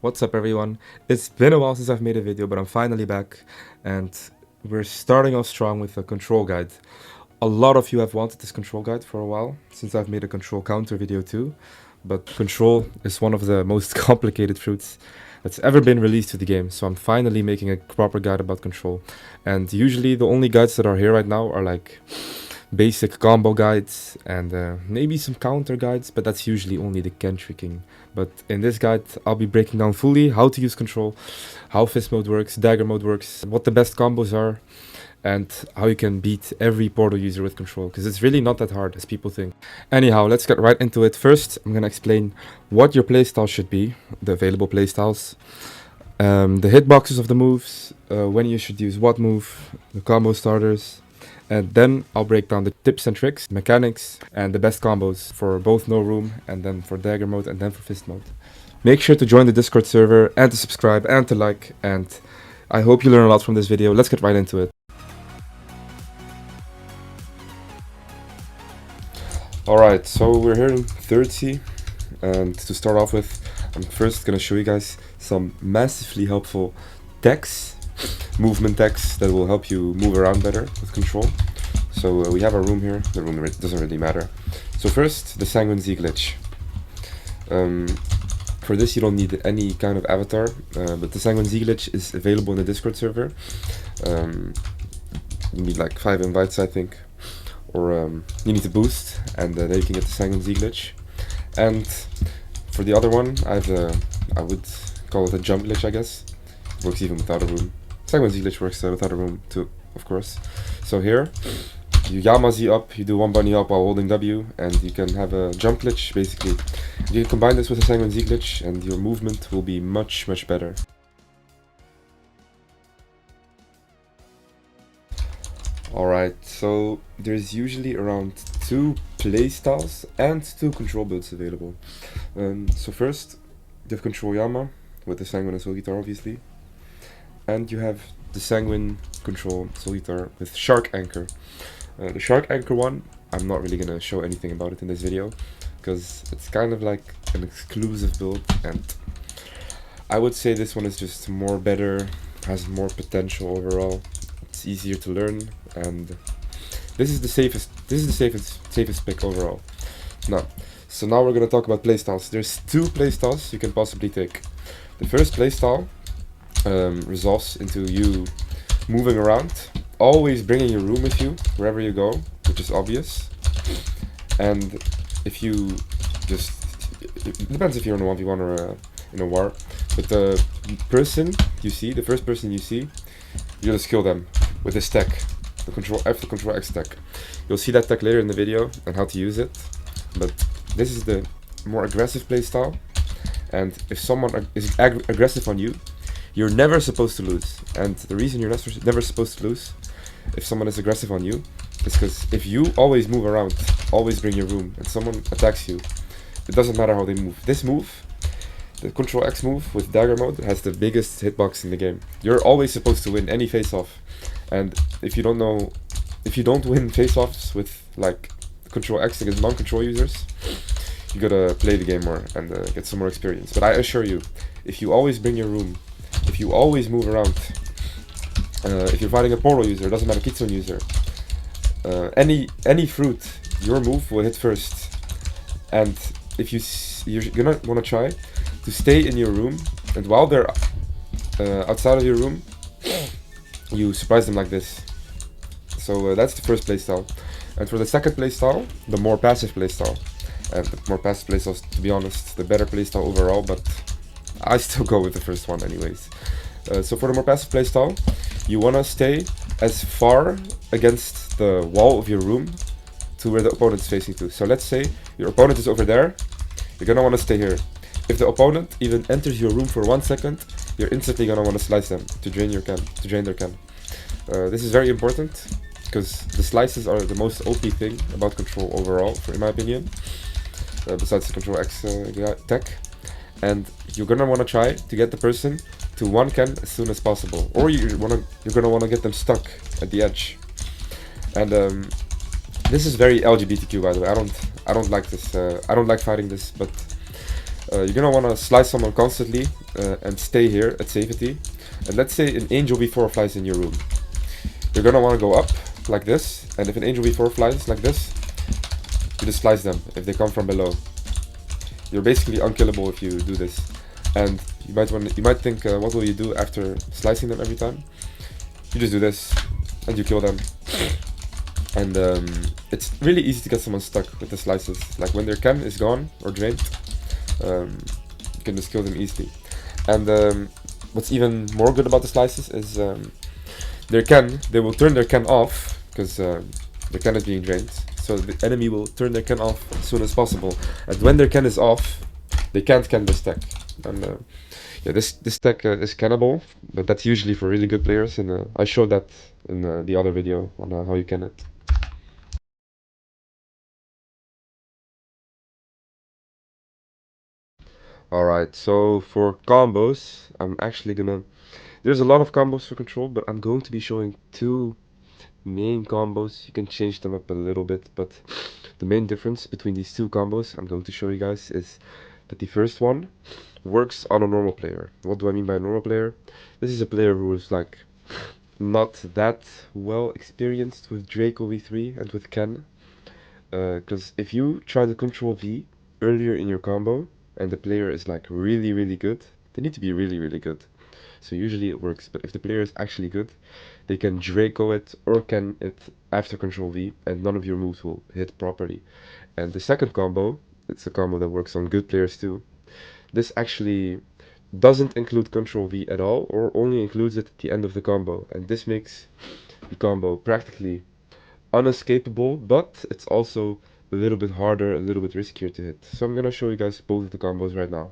What's up everyone? It's been a while since I've made a video, but I'm finally back and we're starting off strong with a control guide. A lot of you have wanted this control guide for a while, since I've made a control counter video too, but control is one of the most complicated fruits that's ever been released to the game, so I'm finally making a proper guide about control. And usually the only guides that are here right now are like basic combo guides and maybe some counter guides, but that's usually only the Ken tricking. But in this guide I'll be breaking down fully how to use control, how fist mode works, dagger mode works, what the best combos are, and how you can beat every portal user with control, because it's really not that hard as people think. Anyhow, let's get right into it. First I'm gonna explain what your playstyle should be, the available playstyles, the hitboxes of the moves, when you should use what move, the combo starters, and then I'll break down the tips and tricks, mechanics, and the best combos for both no room, and then for dagger mode, and then for fist mode. Make sure to join the Discord server, and to subscribe, and to like, and I hope you learn a lot from this video. Let's get right into it. Alright, so we're here in 30, and to start off with, I'm first gonna show you guys some massively helpful decks, movement decks that will help you move around better with control. So we have our room here. The room doesn't really matter. So first, the Sanguine Z glitch. For this you don't need any kind of avatar, but the Sanguine Z glitch is available in the Discord server. You need like 5 invites, I think, or you need to boost, and then you can get the Sanguine Z glitch. And for the other one, I would call it a jump glitch, I guess. It works even without a room. Sanguine Z glitch works without a room too, of course. So here, you Yama Z up, you do one bunny up while holding W, and you can have a jump glitch, basically. You can combine this with a Sanguine Z glitch, and your movement will be much better. Alright, so there's usually around 2 playstyles and 2 control builds available. So first, you have Control Yama, with the Sanguine and Soul Guitar, obviously. And you have the Sanguine Control Soul Guitar with Shark Anchor. The Shark Anchor one, I'm not really gonna show anything about it in this video, because it's kind of like an exclusive build, and I would say this one is just more better, has more potential overall. It's easier to learn, and this is the safest pick overall. So now we're gonna talk about playstyles. There's 2 playstyles you can possibly take. The first playstyle resolves into you moving around, always bringing your room with you wherever you go, which is obvious. And if you just, it depends if you're in a 1v1 or in a war, but the person you see, the first person you see, you just kill them with this tech, the Control F, the Control X tech. You'll see that tech later in the video and how to use it, but this is the more aggressive playstyle, and if someone is aggressive on you, you're never supposed to lose. And the reason you're never supposed to lose if someone is aggressive on you is because if you always move around, always bring your room, and someone attacks you, it doesn't matter how they move. This move, the Control X move with dagger mode, has the biggest hitbox in the game. You're always supposed to win any face-off, and if you don't win face-offs with like Control X against non-control users, you gotta play the game more and get some more experience. But I assure you, if you always bring your room, if you always move around, if you're fighting a portal user, it doesn't matter, Kitsune user, any fruit, your move will hit first. And if you're gonna wanna try to stay in your room, and while they're outside of your room, you surprise them like this. So that's the first playstyle. And for the second playstyle, the more passive playstyle, and the more passive playstyle, to be honest, the better playstyle overall, but I still go with the first one anyways. So for the more passive playstyle, you want to stay as far against the wall of your room to where the opponent is facing to. So let's say your opponent is over there, you're going to want to stay here. If the opponent even enters your room for 1 second, you're instantly going to want to slice them to drain their can. This is very important, because the slices are the most OP thing about control overall, in my opinion, besides the Control X tech. And you're gonna want to try to get the person to 1 can as soon as possible, or you're gonna want to get them stuck at the edge. And this is very LGBTQ, by the way. I don't like this. I don't like fighting this, but You're gonna wanna slice someone constantly and stay here at safety. And let's say an angel b4 flies in your room. You're gonna wanna go up like this, and if an angel b4 flies like this, you just slice them if they come from below. You're basically unkillable if you do this. And you might think, what will you do after slicing them every time? You just do this, and you kill them. And it's really easy to get someone stuck with the slices. Like when their chem is gone or drained, you can just kill them easily. And what's even more good about the slices is they will turn their can off because their can is being drained. So the enemy will turn their can off as soon as possible. And when their can is off, they can't can this stack. And yeah, this stack is cannable, but that's usually for really good players. And I showed that in the other video on how you can it. Alright, so for combos, there's a lot of combos for control, but I'm going to be showing two main combos. You can change them up a little bit, but the main difference between these two combos I'm going to show you guys is that the first one works on a normal player. What do I mean by a normal player? This is a player who is like not that well experienced with Draco V3 and with Ken. Because if you try to control V earlier in your combo and the player is like really good, they need to be really good. So usually it works, but if the player is actually good, they can Draco it or can it after control V and none of your moves will hit properly. And the second combo, it's a combo that works on good players too. This actually doesn't include control V at all, or only includes it at the end of the combo, and this makes the combo practically unescapable, but it's also a little bit harder, a little bit riskier to hit. So I'm gonna show you guys both of the combos right now.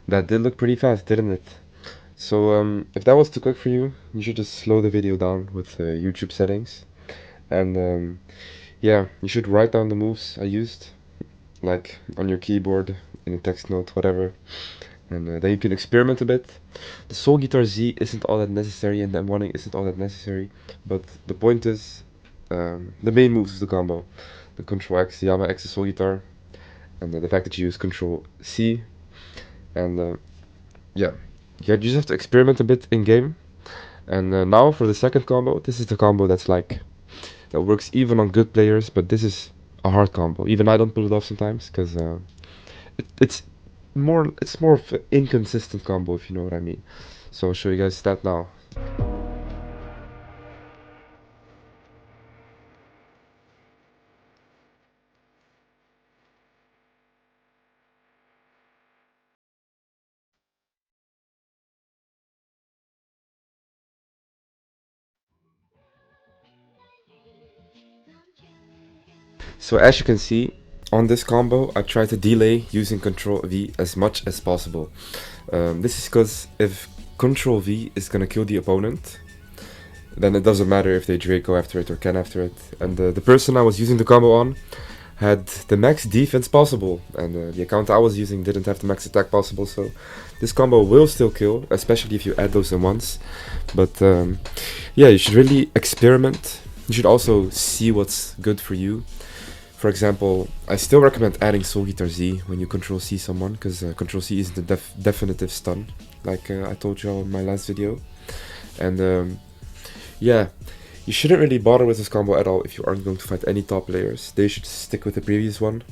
That did look pretty fast, didn't it? So if that was too quick for you, you should just slow the video down with YouTube settings. And yeah, you should write down the moves I used, like on your keyboard, in a text note, whatever. And then you can experiment a bit. The Soul Guitar Z isn't all that necessary, and the M1 isn't all that necessary. But the point is, the main moves of the combo. The Control X, the Yama X, the Soul Guitar, and the fact that you use Control C. And yeah, you just have to experiment a bit in game. And now for the second combo, this is the combo that works even on good players, but this is a hard combo. Even I don't pull it off sometimes because it's more of an inconsistent combo, if you know what I mean. So I'll show you guys that now. So as you can see, on this combo, I try to delay using Control V as much as possible. This is because if Control V is gonna kill the opponent, then it doesn't matter if they Draco after it or Ken after it. And the person I was using the combo on had the max defense possible, and the account I was using didn't have the max attack possible, so this combo will still kill, especially if you add those in once. But yeah, you should really experiment. You should also see what's good for you. For example, I still recommend adding Soul Guitar Z when you Control C someone, because Control C isn't the definitive stun, like I told you all in my last video. And yeah, you shouldn't really bother with this combo at all if you aren't going to fight any top players. They should stick with the previous one.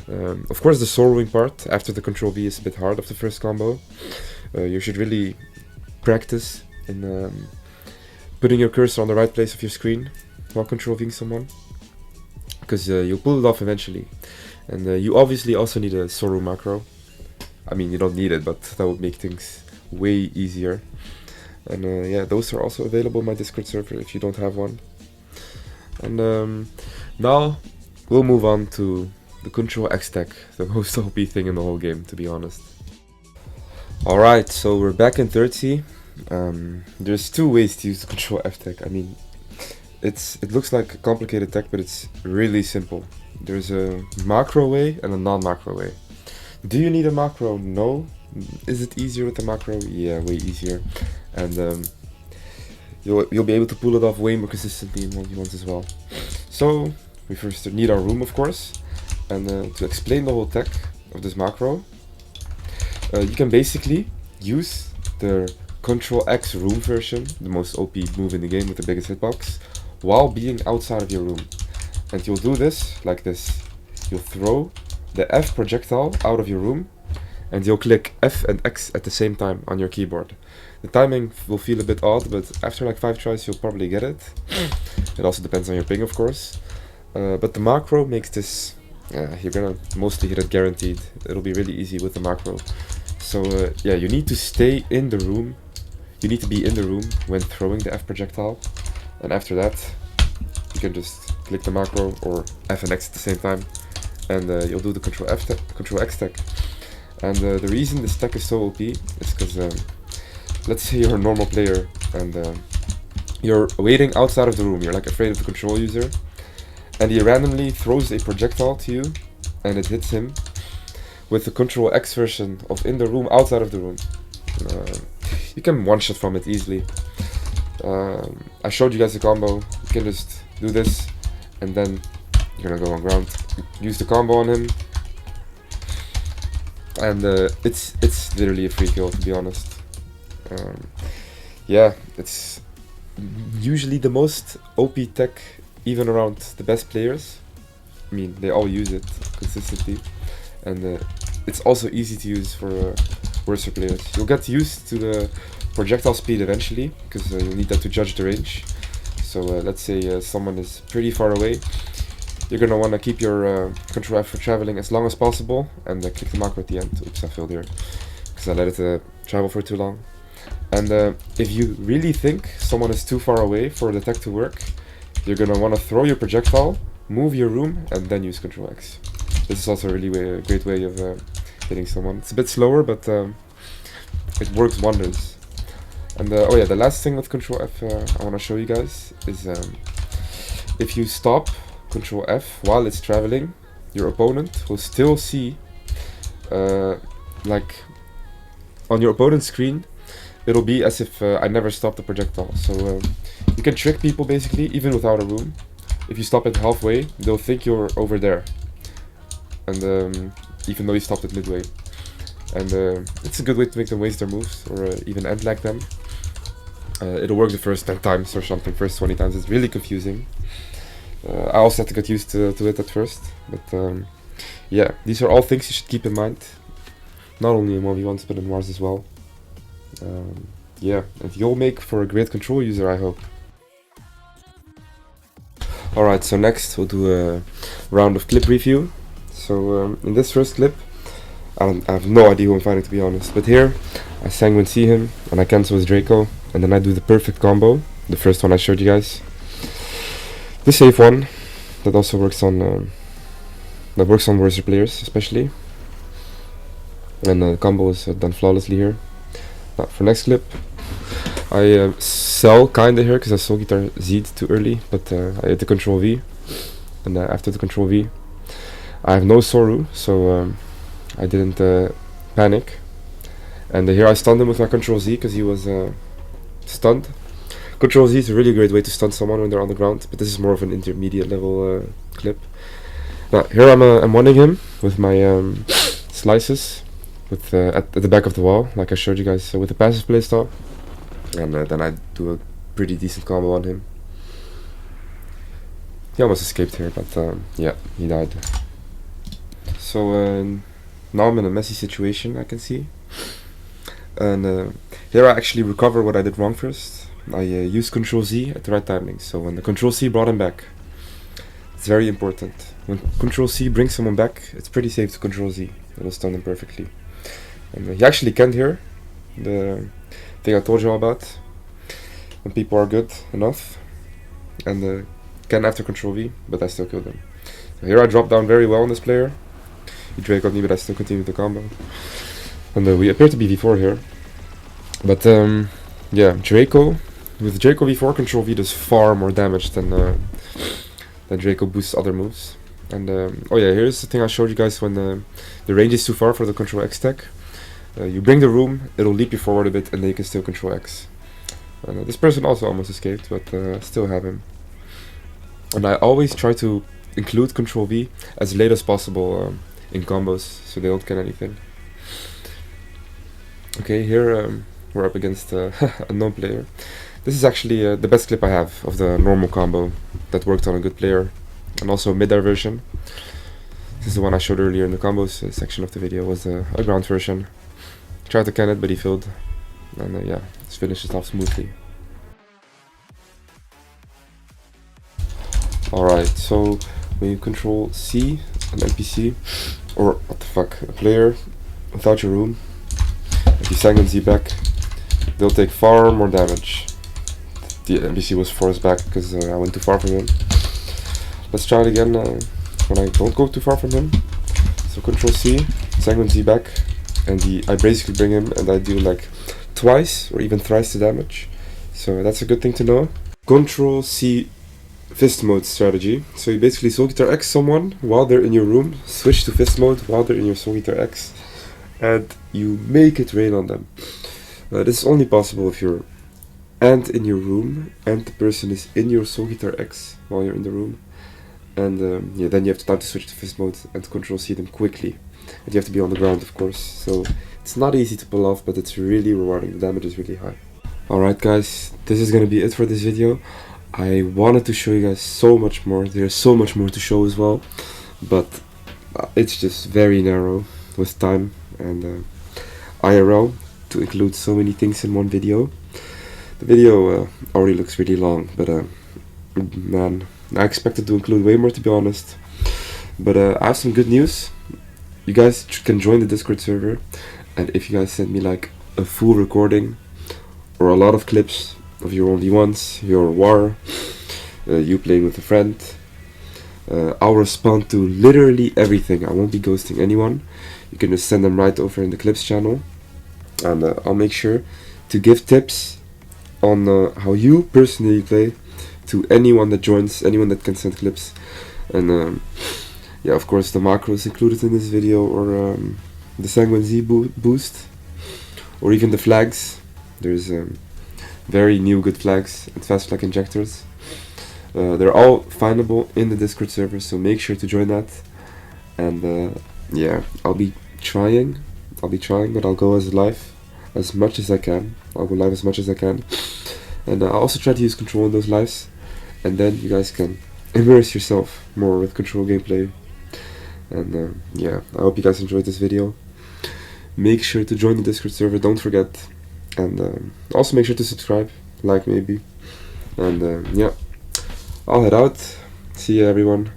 Of course, the sorrowing part after the Control V is a bit hard of the first combo. You should really practice in putting your cursor on the right place of your screen while Control Ving someone, because you'll pull it off eventually. And you obviously also need a Sorrow macro. I mean, you don't need it, but that would make things way easier. And yeah, those are also available on my Discord server if you don't have one. And now we'll move on to the Control X tech, the most OP thing in the whole game, to be honest. Alright, so we're back in 30. There's two ways to use the Control F tech. I mean, it looks like a complicated tech, but it's really simple. There's a macro way and a non-macro way. Do you need a macro? No. Is it easier with the macro? Yeah, way easier. And you'll be able to pull it off way more consistently in 1v1s as well. So we first need our room, of course, and to explain the whole tech of this macro, you can basically use the Control X room version, the most OP move in the game with the biggest hitbox, while being outside of your room. And you'll do this like this. You'll throw the F projectile out of your room, and you'll click F and X at the same time on your keyboard. The timing will feel a bit odd, but after like 5 tries you'll probably get it. It also depends on your ping, of course. But the macro makes this, you're gonna mostly hit it guaranteed. It'll be really easy with the macro. So yeah, you need to stay in the room. You need to be in the room when throwing the F projectile. And after that, you can just click the macro or F and X at the same time. And you'll do the Control X tech. And the reason this tech is so OP is because, let's say you're a normal player and you're waiting outside of the room. You're like afraid of the control user. And he randomly throws a projectile to you and it hits him. With the Control X version of in the room, outside of the room, you can one-shot from it easily. I showed you guys the combo. You can just do this, and then you're gonna go on ground, use the combo on him, and it's literally a free kill, to be honest. Yeah, it's usually the most OP tech, even around the best players. I mean, they all use it consistently. And it's also easy to use for worse players. You'll get used to the projectile speed eventually, because you'll need that to judge the range. So let's say someone is pretty far away. You're going to want to keep your Control F for traveling as long as possible, and click the macro at the end. Oops, I failed here, because I let it travel for too long. And if you really think someone is too far away for the tech to work, you're going to want to throw your projectile, move your room, and then use Control X. This is also a really great way of hitting someone. It's a bit slower, but it works wonders. And oh yeah, the last thing with Control F I want to show you guys is if you stop Control F while it's traveling, your opponent will still see, like on your opponent's screen, it'll be as if I never stopped the projectile. So you can trick people basically, even without a room. If you stop it halfway, they'll think you're over there. And even though you stopped it midway. And it's a good way to make them waste their moves, or even end lag them. It'll work the first 10 times or something, first 20 times. It's really confusing. I also had to get used to it at first. But yeah, these are all things you should keep in mind. Not only in 1v1s, but in wars as well. Yeah, and you'll make for a great control user, I hope. Alright, so next we'll do a round of clip review. So in this first clip, I have no idea who I'm fighting, to be honest. But here, I sanguine see him, and I cancel his Draco, and then I do the perfect combo. The first one I showed you guys. The safe one, that also works on worse players, especially. And the combo is done flawlessly here. Now for next clip, I sell kinda here because I soul guitar Z'd too early, but I hit the Control V, and after the Control V, I have no Soru, so I didn't panic. And here I stunned him with my Control Z because he was stunned. Control Z is a really great way to stun someone when they're on the ground, but this is more of an intermediate level clip. Now here I'm one-ing him with my slices with at the back of the wall, like I showed you guys with the passive playstyle. And then I do a pretty decent combo on him. He almost escaped here, but yeah, he died. So now I'm in a messy situation, I can see. And here I actually recover what I did wrong first. I used Control Z at the right timing, so when the Control C brought him back, it's very important. When Control C brings someone back, it's pretty safe to Control Z. It'll stun him perfectly. And he actually can't hear the thing I told you all about. When people are good enough, and can after Control V, but I still killed him. So here I dropped down very well on this player. He Draco'd me, but I still continued the combo. And we appear to be V4 here. But yeah, Draco with Draco V4, Control V does far more damage than Draco boosts other moves. And oh yeah, here's the thing I showed you guys when the range is too far for the Control X tech. You bring the room, it'll leap you forward a bit, and then you can still Control X. And this person also almost escaped, but still have him. And I always try to include Control V as late as possible in combos, so they don't get anything. Okay, here we're up against a non-player. This is actually the best clip I have of the normal combo that worked on a good player, and also a mid-air version. This is the one I showed earlier in the combos section of the video, was a ground version. Tried to can it, but he failed, and yeah, just finished it off smoothly. Alright, so when you control C, an NPC, or what the fuck, a player without your room, if you Sanguine Z back, they'll take far more damage. The NPC was forced back because I went too far from him. Let's try it again when I don't go too far from him. So Control C, Sanguine Z back, and I basically bring him and I do like twice or even thrice the damage. So that's a good thing to know. Control C fist mode strategy. So you basically Soul Guitar X someone while they're in your room, switch to fist mode while they're in your Soul Guitar X, and you make it rain on them. This is only possible if you're in your room and the person is in your Soul Guitar X while you're in the room. And yeah, then you have time to switch to fist mode and Control C them quickly. And you have to be on the ground, of course, so it's not easy to pull off, but it's really rewarding. The damage is really high. Alright guys, this is gonna be it for this video. I wanted to show you guys so much more. There's so much more to show as well, but it's just very narrow with time and IRL to include so many things in one video. The video already looks really long, but man, I expected to include way more, to be honest. But I have some good news. You guys can join the Discord server, and if you guys send me like a full recording or a lot of clips of your only ones, your war, you playing with a friend, I'll respond to literally everything. I won't be ghosting anyone. You can just send them right over in the clips channel, and I'll make sure to give tips on how you personally play to anyone that joins, anyone that can send clips. And yeah, of course the macros included in this video, or the Sanguine Z boost, or even the flags. There's very new good flags and fast flag injectors. They're all findable in the Discord server, so make sure to join that. And yeah, I'll be trying, but I'll go live as much as I can. I'll go live as much as I can, and I'll also try to use Control in those lives, and then you guys can immerse yourself more with Control gameplay. And yeah, I hope you guys enjoyed this video. Make sure to join the Discord server, don't forget, and also make sure to subscribe, like maybe, and yeah, I'll head out. See you everyone.